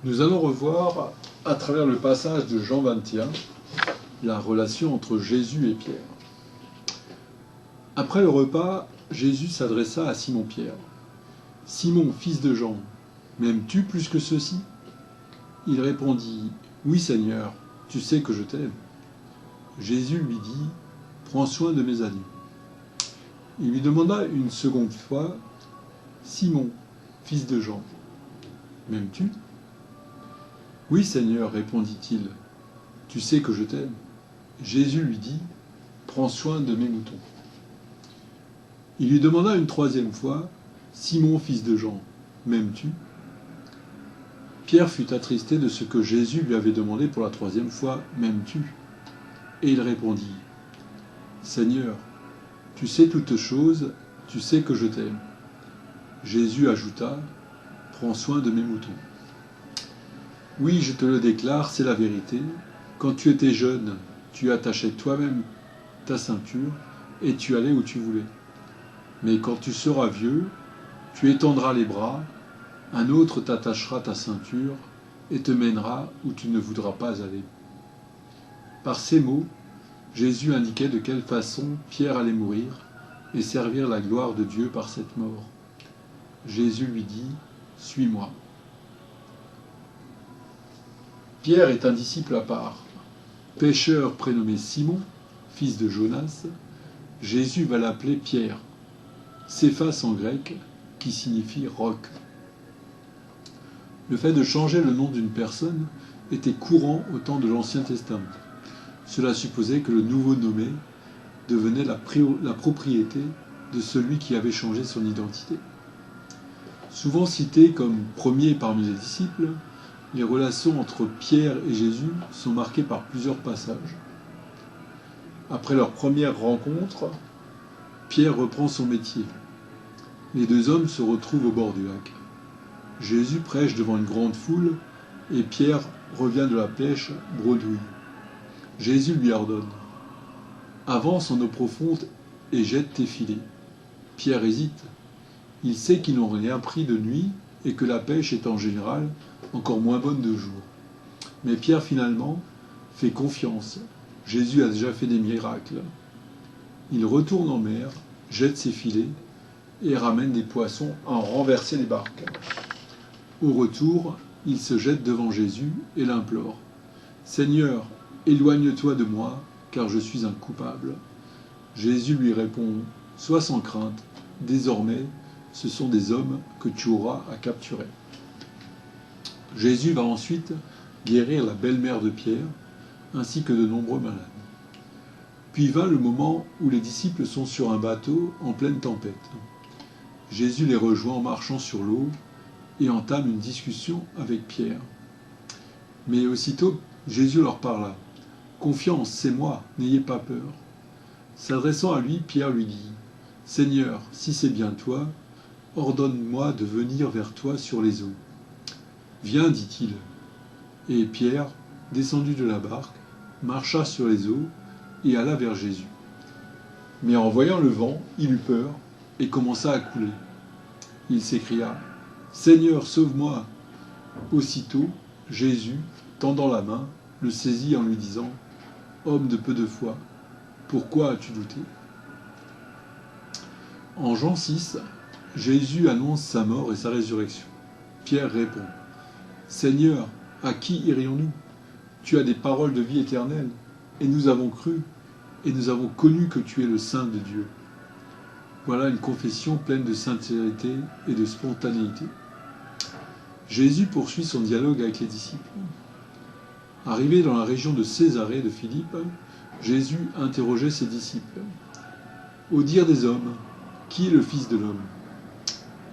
Nous allons revoir, à travers le passage de Jean 21, la relation entre Jésus et Pierre. Après le repas, Jésus s'adressa à Simon-Pierre. « Simon, fils de Jean, m'aimes-tu plus que ceux-ci » Il répondit « Oui, Seigneur, tu sais que je t'aime. » Jésus lui dit « Prends soin de mes agneaux. » Il lui demanda une seconde fois « Simon, fils de Jean, m'aimes-tu » « Oui, Seigneur, répondit-il, tu sais que je t'aime. » Jésus lui dit « Prends soin de mes moutons. » Il lui demanda une troisième fois « Simon, fils de Jean, m'aimes-tu » Pierre fut attristé de ce que Jésus lui avait demandé pour la troisième fois « M'aimes-tu » Et il répondit « Seigneur, tu sais toutes choses, tu sais que je t'aime. » Jésus ajouta « Prends soin de mes moutons. » Oui, je te le déclare, c'est la vérité. Quand tu étais jeune, tu attachais toi-même ta ceinture et tu allais où tu voulais. Mais quand tu seras vieux, tu étendras les bras, un autre t'attachera ta ceinture et te mènera où tu ne voudras pas aller. Par ces mots, Jésus indiquait de quelle façon Pierre allait mourir et servir la gloire de Dieu par cette mort. Jésus lui dit « Suis-moi ». Pierre est un disciple à part. Pêcheur prénommé Simon, fils de Jonas, Jésus va l'appeler Pierre, Céphas en grec, qui signifie roc. Le fait de changer le nom d'une personne était courant au temps de l'Ancien Testament. Cela supposait que le nouveau nommé devenait la propriété de celui qui avait changé son identité. Souvent cité comme premier parmi les disciples, les relations entre Pierre et Jésus sont marquées par plusieurs passages. Après leur première rencontre, Pierre reprend son métier. Les deux hommes se retrouvent au bord du lac. Jésus prêche devant une grande foule et Pierre revient de la pêche bredouille. Jésus lui ordonne « Avance en eau profonde et jette tes filets. » Pierre hésite. Il sait qu'ils n'ont rien pris de nuit et que la pêche est en général encore moins bonne de jour. Mais Pierre finalement fait confiance. Jésus a déjà fait des miracles. Il retourne en mer, jette ses filets et ramène des poissons à en renverser les barques. Au retour, il se jette devant Jésus et l'implore. « Seigneur, éloigne-toi de moi, car je suis un coupable. » Jésus lui répond « Sois sans crainte, désormais, ce sont des hommes que tu auras à capturer. » Jésus va ensuite guérir la belle-mère de Pierre, ainsi que de nombreux malades. Puis vint le moment où les disciples sont sur un bateau en pleine tempête. Jésus les rejoint en marchant sur l'eau et entame une discussion avec Pierre. Mais aussitôt, Jésus leur parla. « Confiance, c'est moi, n'ayez pas peur. » S'adressant à lui, Pierre lui dit « Seigneur, si c'est bien toi, ordonne-moi de venir vers toi sur les eaux. » « Viens, dit-il. » Et Pierre, descendu de la barque, marcha sur les eaux et alla vers Jésus. Mais en voyant le vent, il eut peur et commença à couler. Il s'écria « Seigneur, sauve-moi » Aussitôt, Jésus, tendant la main, le saisit en lui disant « Homme de peu de foi, pourquoi as-tu douté » En Jean 6, Jésus annonce sa mort et sa résurrection. Pierre répond « Seigneur, à qui irions-nous? Tu as des paroles de vie éternelle, et nous avons cru, et nous avons connu que tu es le Saint de Dieu. » Voilà une confession pleine de sincérité et de spontanéité. Jésus poursuit son dialogue avec les disciples. Arrivé dans la région de Césarée de Philippe, Jésus interrogeait ses disciples. « Au dire des hommes, qui est le Fils de l'homme »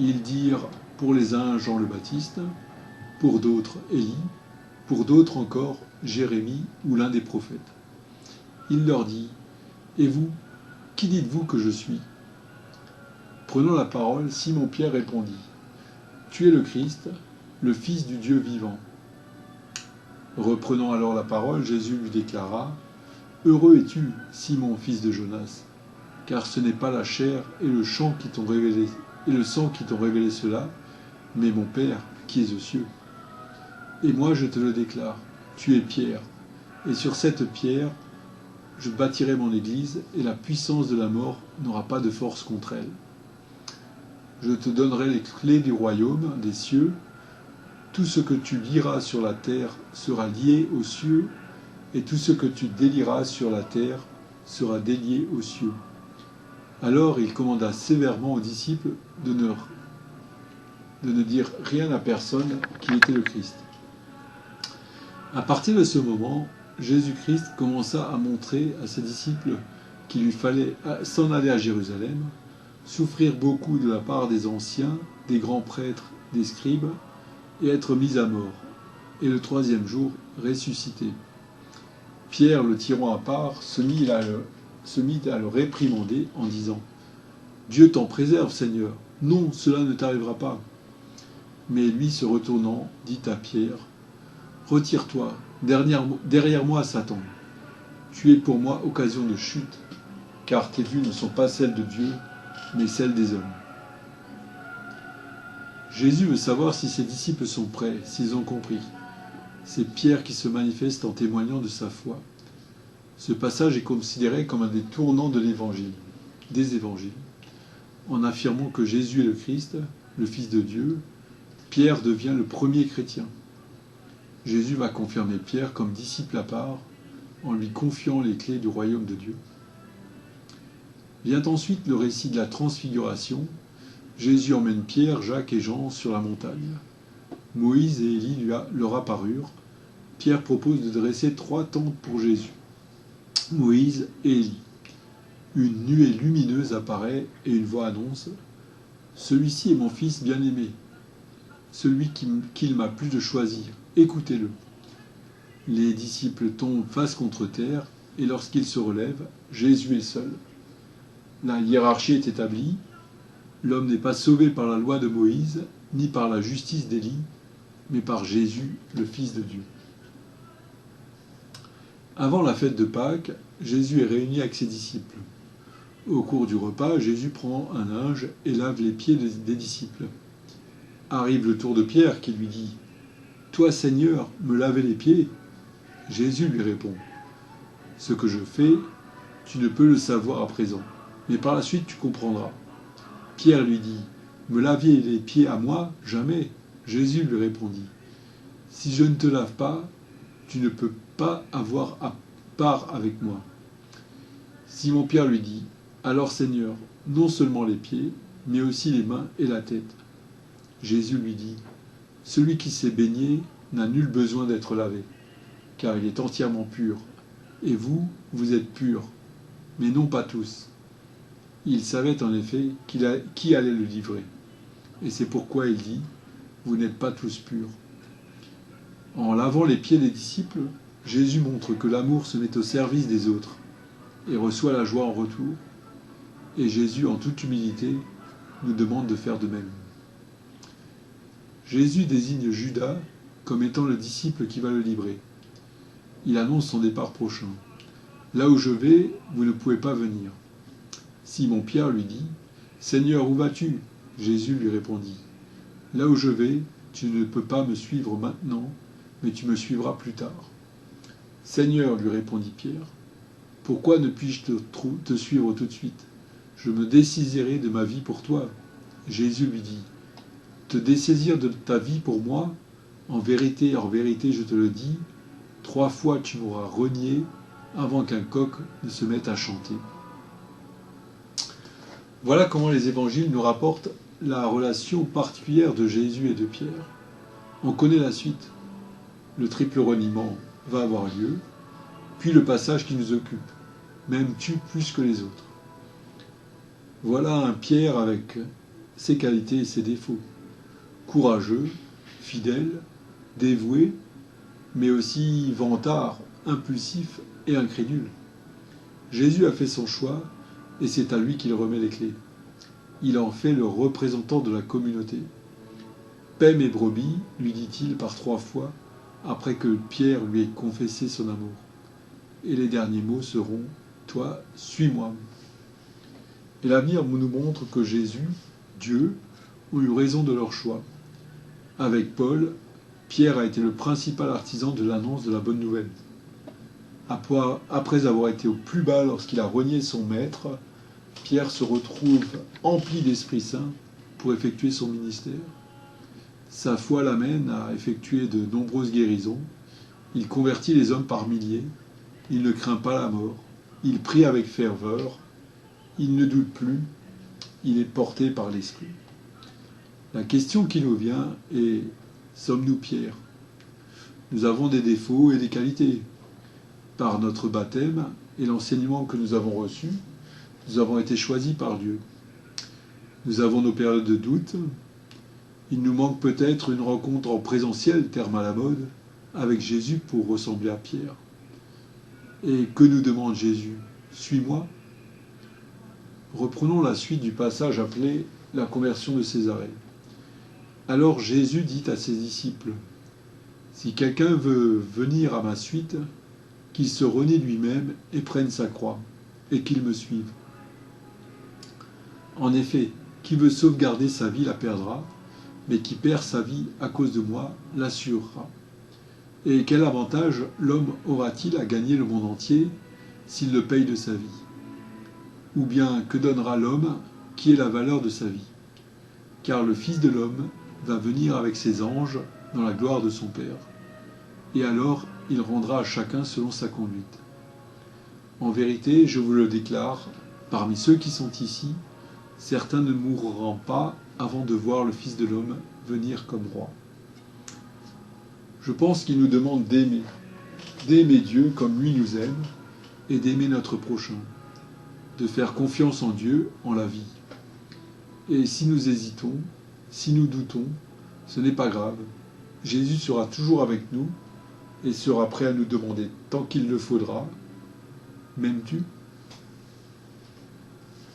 Ils dirent, pour les uns Jean le Baptiste, pour d'autres Élie, pour d'autres encore Jérémie ou l'un des prophètes. Il leur dit « Et vous, qui dites-vous que je suis » Prenant la parole, Simon-Pierre répondit « Tu es le Christ, le Fils du Dieu vivant. » Reprenant alors la parole, Jésus lui déclara « Heureux es-tu, Simon, fils de Jonas, car ce n'est pas la chair et le sang qui t'ont révélé cela, mais mon Père qui est aux cieux. Et moi je te le déclare, tu es Pierre, et sur cette pierre je bâtirai mon église, et la puissance de la mort n'aura pas de force contre elle. Je te donnerai les clés du royaume des cieux. Tout ce que tu lieras sur la terre sera lié aux cieux, et tout ce que tu délieras sur la terre sera délié aux cieux. Alors il commanda sévèrement aux disciples de ne dire rien à personne qu'il était le Christ. À partir de ce moment, Jésus-Christ commença à montrer à ses disciples qu'il lui fallait s'en aller à Jérusalem, souffrir beaucoup de la part des anciens, des grands prêtres, des scribes, et être mis à mort, et le troisième jour ressusciter. Pierre, le tirant à part, se mit à le réprimander en disant « Dieu t'en préserve, Seigneur, non, cela ne t'arrivera pas. » Mais lui, se retournant, dit à Pierre « Retire-toi, derrière moi, Satan. Tu es pour moi occasion de chute, car tes vues ne sont pas celles de Dieu, mais celles des hommes. » Jésus veut savoir si ses disciples sont prêts, s'ils ont compris. C'est Pierre qui se manifeste en témoignant de sa foi. Ce passage est considéré comme un des tournants de des évangiles. En affirmant que Jésus est le Christ, le Fils de Dieu, Pierre devient le premier chrétien. Jésus va confirmer Pierre comme disciple à part, en lui confiant les clés du royaume de Dieu. Vient ensuite le récit de la transfiguration. Jésus emmène Pierre, Jacques et Jean sur la montagne. Moïse et Élie leur apparurent. Pierre propose de dresser 3 tentes pour Jésus. Moïse et Élie. Une nuée lumineuse apparaît et une voix annonce « Celui-ci est mon fils bien-aimé, celui qu'il m'a plu de choisir. Écoutez-le. » Les disciples tombent face contre terre et lorsqu'ils se relèvent, Jésus est seul. La hiérarchie est établie. L'homme n'est pas sauvé par la loi de Moïse, ni par la justice d'Élie, mais par Jésus, le Fils de Dieu. Avant la fête de Pâques, Jésus est réuni avec ses disciples. Au cours du repas, Jésus prend un linge et lave les pieds des disciples. Arrive le tour de Pierre qui lui dit « Toi, Seigneur, me laver les pieds ?» Jésus lui répond « Ce que je fais, tu ne peux le savoir à présent, mais par la suite tu comprendras. » Pierre lui dit « Me laver les pieds à moi? Jamais. » Jésus lui répondit « Si je ne te lave pas, tu ne peux pas avoir à part avec moi. » Simon-Pierre lui dit « Alors Seigneur, non seulement les pieds, mais aussi les mains et la tête. » Jésus lui dit « Celui qui s'est baigné n'a nul besoin d'être lavé, car il est entièrement pur. Et vous, vous êtes purs, mais non pas tous. » Il savait en effet qui allait le livrer. Et c'est pourquoi il dit « Vous n'êtes pas tous purs. » En lavant les pieds des disciples, Jésus montre que l'amour se met au service des autres et reçoit la joie en retour. Et Jésus, en toute humilité, nous demande de faire de même. Jésus désigne Judas comme étant le disciple qui va le livrer. Il annonce son départ prochain. « Là où je vais, vous ne pouvez pas venir. » Simon-Pierre lui dit « Seigneur, où vas-tu » Jésus lui répondit « Là où je vais, tu ne peux pas me suivre maintenant, mais tu me suivras plus tard. » « Seigneur, lui répondit Pierre, pourquoi ne puis-je te suivre tout de suite? Je me dessaisirai de ma vie pour toi. » Jésus lui dit « Te dessaisir de ta vie pour moi? En vérité, je te le dis, 3 fois tu m'auras renié avant qu'un coq ne se mette à chanter. » Voilà comment les évangiles nous rapportent la relation particulière de Jésus et de Pierre. On connaît la suite. Le triple reniement va avoir lieu, puis le passage qui nous occupe. M'aimes-tu plus que les autres? Voilà un Pierre avec ses qualités et ses défauts. Courageux, fidèle, dévoué, mais aussi vantard, impulsif et incrédule. Jésus a fait son choix et c'est à lui qu'il remet les clés. Il en fait le représentant de la communauté. « Paix mes brebis, lui dit-il par 3 fois, après que Pierre lui ait confessé son amour. Et les derniers mots seront « Toi, suis-moi ». Et l'avenir nous montre que Jésus, Dieu, ont eu raison de leur choix. Avec Paul, Pierre a été le principal artisan de l'annonce de la bonne nouvelle. Après avoir été au plus bas lorsqu'il a renié son maître, Pierre se retrouve empli d'Esprit Saint pour effectuer son ministère. Sa foi l'amène à effectuer de nombreuses guérisons. Il convertit les hommes par milliers. Il ne craint pas la mort. Il prie avec ferveur. Il ne doute plus. Il est porté par l'Esprit. La question qui nous vient est: sommes-nous Pierre? Nous avons des défauts et des qualités. Par notre baptême et l'enseignement que nous avons reçu, nous avons été choisis par Dieu. Nous avons nos périodes de doute. Il nous manque peut-être une rencontre en présentiel, terme à la mode, avec Jésus pour ressembler à Pierre. Et que nous demande Jésus? Suis-moi. Reprenons la suite du passage appelé la conversion de Césarée. Alors Jésus dit à ses disciples: si quelqu'un veut venir à ma suite, qu'il se renie lui-même et prenne sa croix, et qu'il me suive. En effet, qui veut sauvegarder sa vie la perdra, mais qui perd sa vie à cause de moi l'assurera. Et quel avantage l'homme aura-t-il à gagner le monde entier s'il le paye de sa vie? Ou bien que donnera l'homme qui est la valeur de sa vie? Car le Fils de l'homme va venir avec ses anges dans la gloire de son Père. Et alors il rendra à chacun selon sa conduite. En vérité, je vous le déclare, parmi ceux qui sont ici, certains ne mourront pas avant de voir le Fils de l'homme venir comme roi. Je pense qu'il nous demande d'aimer Dieu comme lui nous aime, et d'aimer notre prochain, de faire confiance en Dieu, en la vie. Et si nous hésitons, si nous doutons, ce n'est pas grave. Jésus sera toujours avec nous et sera prêt à nous demander tant qu'il le faudra: m'aimes-tu ?